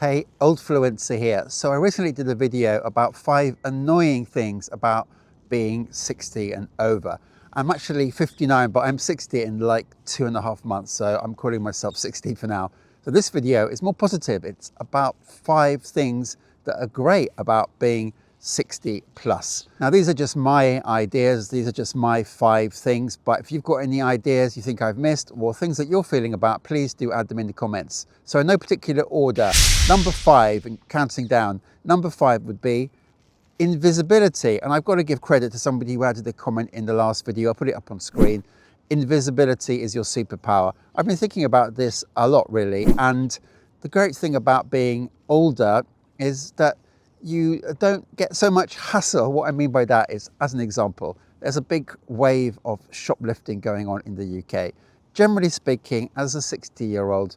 Hey, Oldfluencer here. So I recently did a video about 5 annoying things about being 60 and over. I'm actually 59, but I'm 60 in like 2.5 months. So I'm calling myself 60 for now. So this video is more positive. It's about 5 things that are great about being 60 plus. Now, these are just my ideas. These are just my 5 things. But if you've got any ideas you think I've missed or things that you're feeling about, please do add them in the comments. So in no particular order, number 5, and counting down, number 5 would be invisibility. And I've got to give credit to somebody who added a comment in the last video. I'll put it up on screen. Invisibility is your superpower. I've been thinking about this a lot, really. And the great thing about being older is that you don't get so much hassle. What I mean by that is, as an example, there's a big wave of shoplifting going on in the UK. Generally speaking, as a 60-year-old,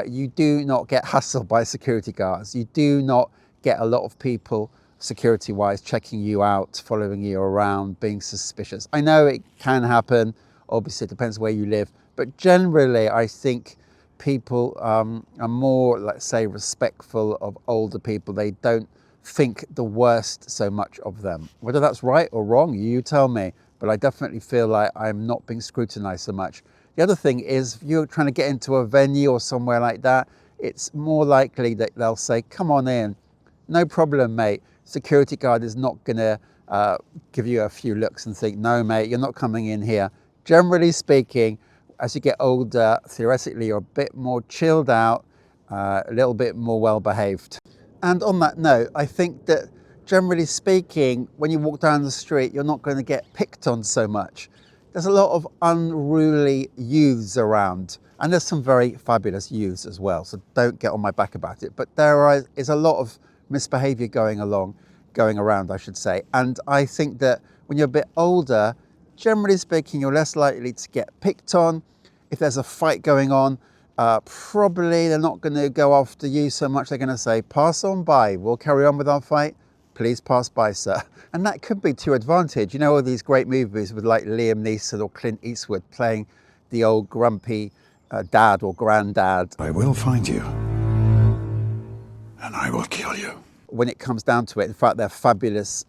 you do not get hassled by security guards. You do not get a lot of people security-wise checking you out, following you around, being suspicious. I know it can happen. Obviously, it depends where you live. But generally, I think people are more, let's say, respectful of older people. They don't think the worst so much of them. Whether that's right or wrong, you tell me. But I definitely feel like I'm not being scrutinized so much. The other thing is, if you're trying to get into a venue or somewhere like that, it's more likely that they'll say, come on in, no problem, mate. Security guard is not gonna give you a few looks and think, no, mate, you're not coming in here. Generally speaking, as you get older, theoretically, you're a bit more chilled out, a little bit more well-behaved. And on that note, I think that generally speaking, when you walk down the street, you're not going to get picked on so much. There's a lot of unruly youths around, and there's some very fabulous youths as well, so don't get on my back about it. But there is a lot of misbehavior going around, I should say. And I think that when you're a bit older, generally speaking, you're less likely to get picked on. If there's a fight going on, probably they're not going to go after you so much. They're going to say, pass on by, we'll carry on with our fight. Please pass by, sir. And that could be to your advantage. You know, all these great movies with like Liam Neeson or Clint Eastwood playing the old grumpy dad or granddad. I will find you, and I will kill you. When it comes down to it, in fact, they're fabulous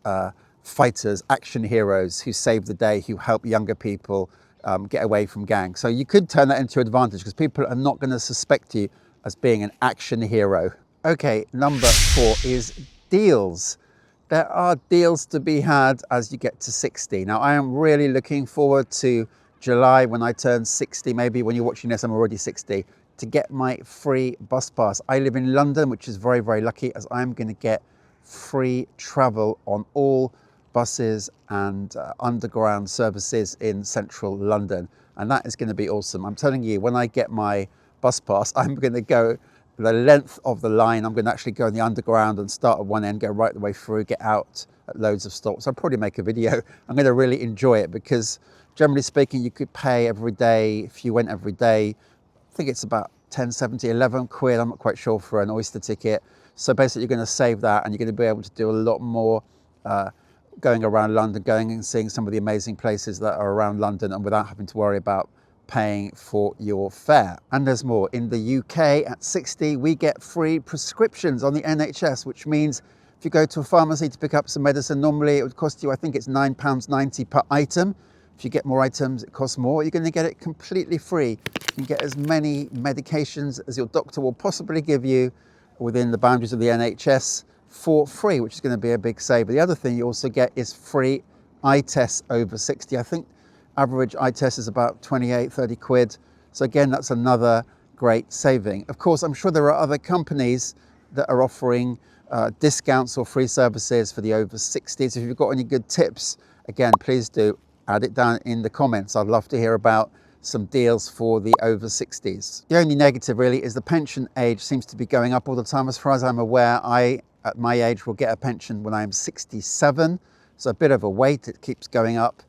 fighters, action heroes who save the day, who help younger people get away from gangs. So you could turn that into advantage because people are not going to suspect you as being an action hero. Okay, number 4 is deals. There are deals to be had as you get to 60. Now, I am really looking forward to July when I turn 60. Maybe when you're watching this, I'm already 60, to get my free bus pass. I live in London, which is very, very lucky, as I'm going to get free travel on all buses and underground services in central London. And that is going to be awesome. I'm telling you, when I get my bus pass, I'm going to go the length of the line. I'm going to actually go in the underground and start at one end, go right the way through, get out at loads of stops. I'll probably make a video. I'm going to really enjoy it because generally speaking, you could pay every day. If you went every day, I think it's about 10, 70, 11 quid. I'm not quite sure for an Oyster ticket. So basically you're going to save that and you're going to be able to do a lot more going around London, going and seeing some of the amazing places that are around London and without having to worry about paying for your fare. And there's more. In the UK at 60, we get free prescriptions on the NHS, which means if you go to a pharmacy to pick up some medicine, normally it would cost you, I think it's £9.90 per item. If you get more items, it costs more. You're going to get it completely free. You can get as many medications as your doctor will possibly give you within the boundaries of the NHS for free, which is going to be a big saver. The other thing you also get is free eye tests over 60. I think average eye test is about 28, 30 quid. So again, that's another great saving. Of course, I'm sure there are other companies that are offering discounts or free services for the over 60s. If you've got any good tips, again, please do add it down in the comments. I'd love to hear about some deals for the over 60s. The only negative really is the pension age seems to be going up all the time. As far as I'm aware, I, at my age, will get a pension when I'm 67. So a bit of a wait, it keeps going up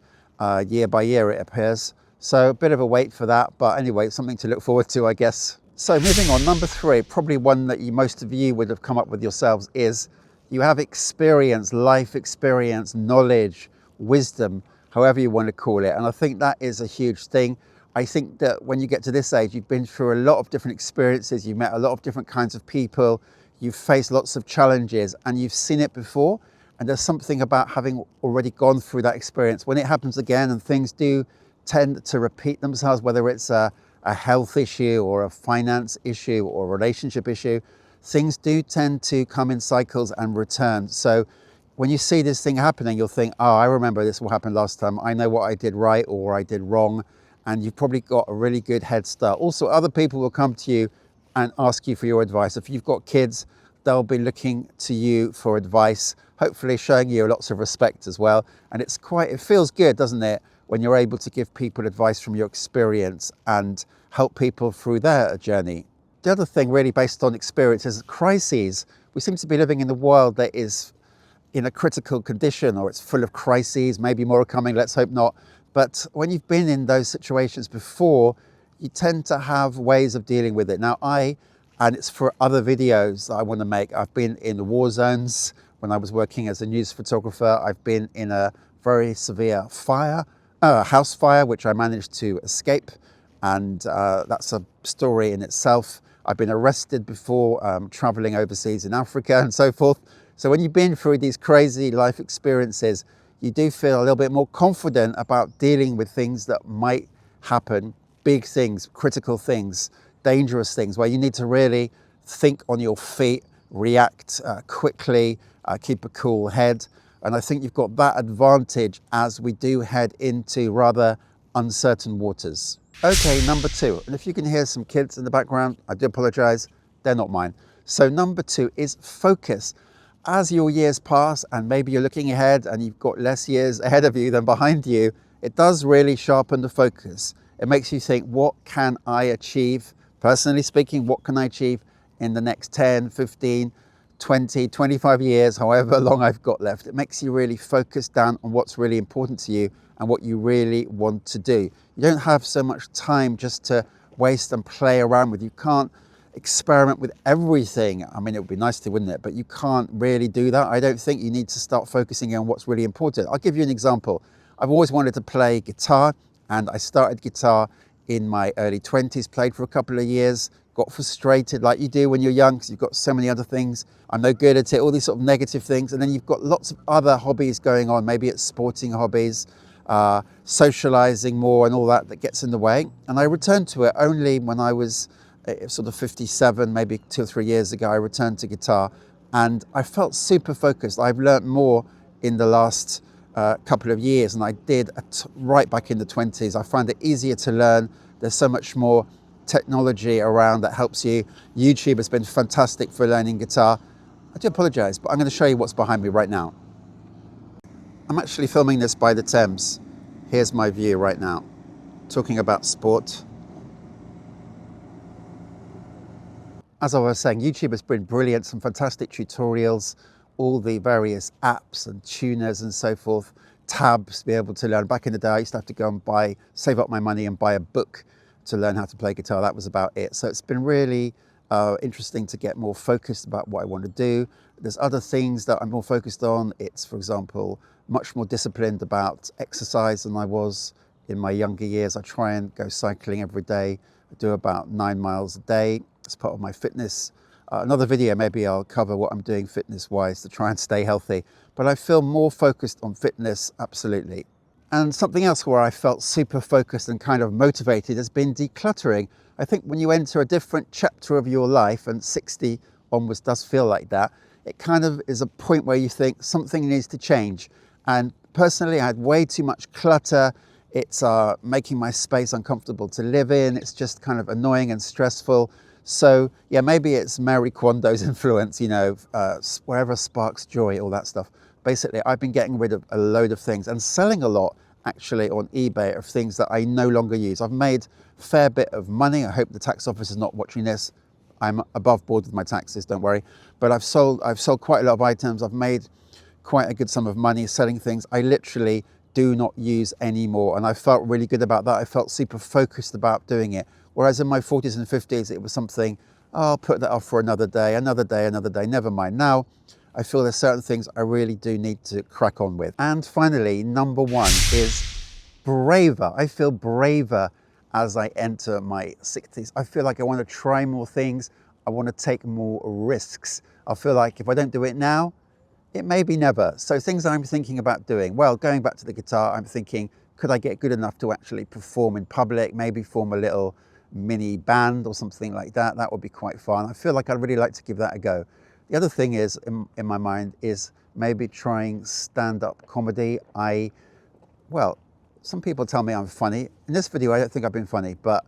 year by year, it appears. So a bit of a wait for that, but anyway, something to look forward to, I guess. So moving on, number 3, probably one that most of you would have come up with yourselves, is you have experience, life experience, knowledge, wisdom, however you want to call it. And I think that is a huge thing. I think that when you get to this age, you've been through a lot of different experiences, you've met a lot of different kinds of people, you've faced lots of challenges and you've seen it before. And there's something about having already gone through that experience. When it happens again and things do tend to repeat themselves, whether it's a health issue or a finance issue or a relationship issue, things do tend to come in cycles and return. So when you see this thing happening, you'll think, oh, I remember this will happen last time. I know what I did right or I did wrong. And you've probably got a really good head start. Also, other people will come to you and ask you for your advice. If you've got kids, they'll be looking to you for advice, hopefully showing you lots of respect as well. And it feels good, doesn't it, when you're able to give people advice from your experience and help people through their journey. The other thing really based on experience is crises. We seem to be living in a world that is in a critical condition, or it's full of crises, maybe more are coming, let's hope not. But when you've been in those situations before, you tend to have ways of dealing with it. Now and it's for other videos that I want to make, I've been in war zones when I was working as a news photographer. I've been in a very severe house fire, which I managed to escape. And that's a story in itself. I've been arrested before, traveling overseas in Africa and so forth. So when you've been through these crazy life experiences, you do feel a little bit more confident about dealing with things that might happen, big things, critical things, dangerous things, where you need to really think on your feet, react quickly, keep a cool head. And I think you've got that advantage as we do head into rather uncertain waters. Okay, number 2, and if you can hear some kids in the background, I do apologize, they're not mine. So number 2 is focus. As your years pass and maybe you're looking ahead and you've got less years ahead of you than behind you, it does really sharpen the focus. It makes you think, what can I achieve? Personally speaking, what can I achieve in the next 10, 15, 20, 25 years, however long I've got left? It makes you really focus down on what's really important to you and what you really want to do. You don't have so much time just to waste and play around with. You can't experiment with everything. I mean, it would be nice to, wouldn't it? But you can't really do that. I don't think. You need to start focusing on what's really important. I'll give you an example. I've always wanted to play guitar, and I started guitar in my early 20s, played for a couple of years, got frustrated like you do when you're young because you've got so many other things. I'm no good at it, all these sort of negative things. And then you've got lots of other hobbies going on. Maybe it's sporting hobbies, socializing more and all that gets in the way. And I returned to it only when I was sort of 57, maybe 2 or 3 years ago. I returned to guitar and I felt super focused. I've learned more in the last couple of years than I did right back in the 20s. I find it easier to learn. There's so much more technology around that helps you. YouTube has been fantastic for learning guitar. I do apologize, but I'm going to show you what's behind me right now. I'm actually filming this by the Thames. Here's my view right now, talking about sport. As I was saying, YouTube has been brilliant, some fantastic tutorials, all the various apps and tuners and so forth, tabs to be able to learn. Back in the day, I used to have to go and save up my money and buy a book to learn how to play guitar. That was about it. So it's been really interesting to get more focused about what I want to do. There's other things that I'm more focused on. It's, for example, much more disciplined about exercise than I was in my younger years. I try and go cycling every day. I do about 9 miles a day as part of my fitness. Another video, maybe I'll cover what I'm doing fitness-wise to try and stay healthy. But I feel more focused on fitness, absolutely. And something else where I felt super focused and kind of motivated has been decluttering. I think when you enter a different chapter of your life, and 60 onwards does feel like that, it kind of is a point where you think something needs to change. And personally, I had way too much clutter. It's making my space uncomfortable to live in. It's just kind of annoying and stressful. So yeah, maybe it's Marie Kondo's influence, you know, wherever sparks joy, all that stuff. Basically, I've been getting rid of a load of things and selling a lot actually on eBay of things that I no longer use. I've made a fair bit of money. I hope the tax office is not watching this. I'm above board with my taxes, don't worry. But I've sold quite a lot of items. I've made quite a good sum of money selling things I literally do not use anymore. And I felt really good about that. I felt super focused about doing it. Whereas in my 40s and 50s, it was something, oh, I'll put that off for another day, never mind. Now, I feel there's certain things I really do need to crack on with. And finally, number 1 is braver. I feel braver as I enter my 60s. I feel like I want to try more things. I want to take more risks. I feel like if I don't do it now, it may be never. So things I'm thinking about doing, well, going back to the guitar, I'm thinking, could I get good enough to actually perform in public, maybe form a little mini band or something like that? That would be quite fun. I feel like I'd really like to give that a go. The other thing is, in my mind, is maybe trying stand-up comedy. Well, some people tell me I'm funny. In this video, I don't think I've been funny, but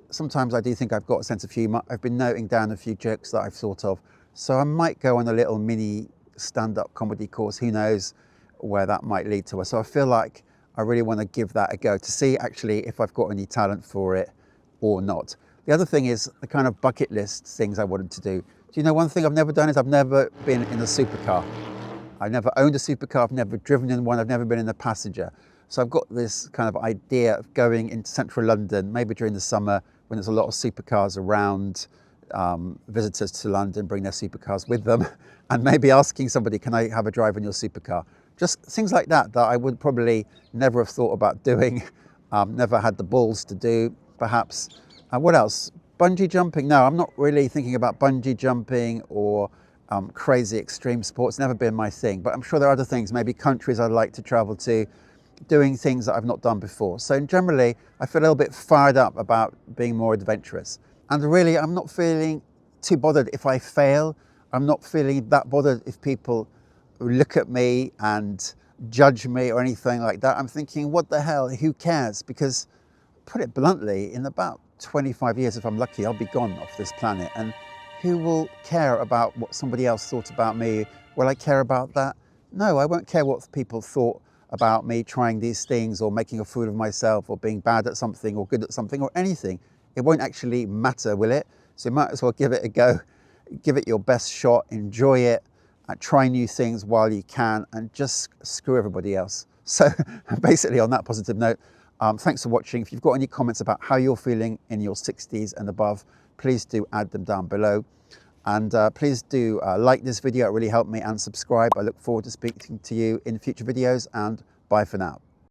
sometimes I do think I've got a sense of humour. I've been noting down a few jokes that I've thought of. So I might go on a little mini stand-up comedy course. Who knows where that might lead to. So I feel like I really want to give that a go to see actually if I've got any talent for it or not. The other thing is the kind of bucket list things I wanted to do. Do you know one thing I've never done is I've never been in a supercar. I've never owned a supercar, I've never driven in one, I've never been in a passenger. So I've got this kind of idea of going into central London, maybe during the summer when there's a lot of supercars around, visitors to London bring their supercars with them, and maybe asking somebody, can I have a drive in your supercar? Just things like that I would probably never have thought about doing, never had the balls to do, perhaps. What else? Bungee jumping? No, I'm not really thinking about bungee jumping or crazy extreme sports, never been my thing, but I'm sure there are other things, maybe countries I'd like to travel to, doing things that I've not done before. So generally, I feel a little bit fired up about being more adventurous. And really, I'm not feeling too bothered if I fail. I'm not feeling that bothered if people look at me and judge me or anything like that. I'm thinking, what the hell, who cares? Because, put it bluntly, in about 25 years, if I'm lucky, I'll be gone off this planet. And who will care about what somebody else thought about me? Will I care about that? No, I won't care what people thought about me trying these things or making a fool of myself or being bad at something or good at something or anything. It won't actually matter, will it? So you might as well give it a go. Give it your best shot, enjoy it, and try new things while you can, and just screw everybody else. So basically on that positive note, thanks for watching. If you've got any comments about how you're feeling in your 60s and above, please do add them down below. And please do like this video, it really helped me, and subscribe. I look forward to speaking to you in future videos, and bye for now.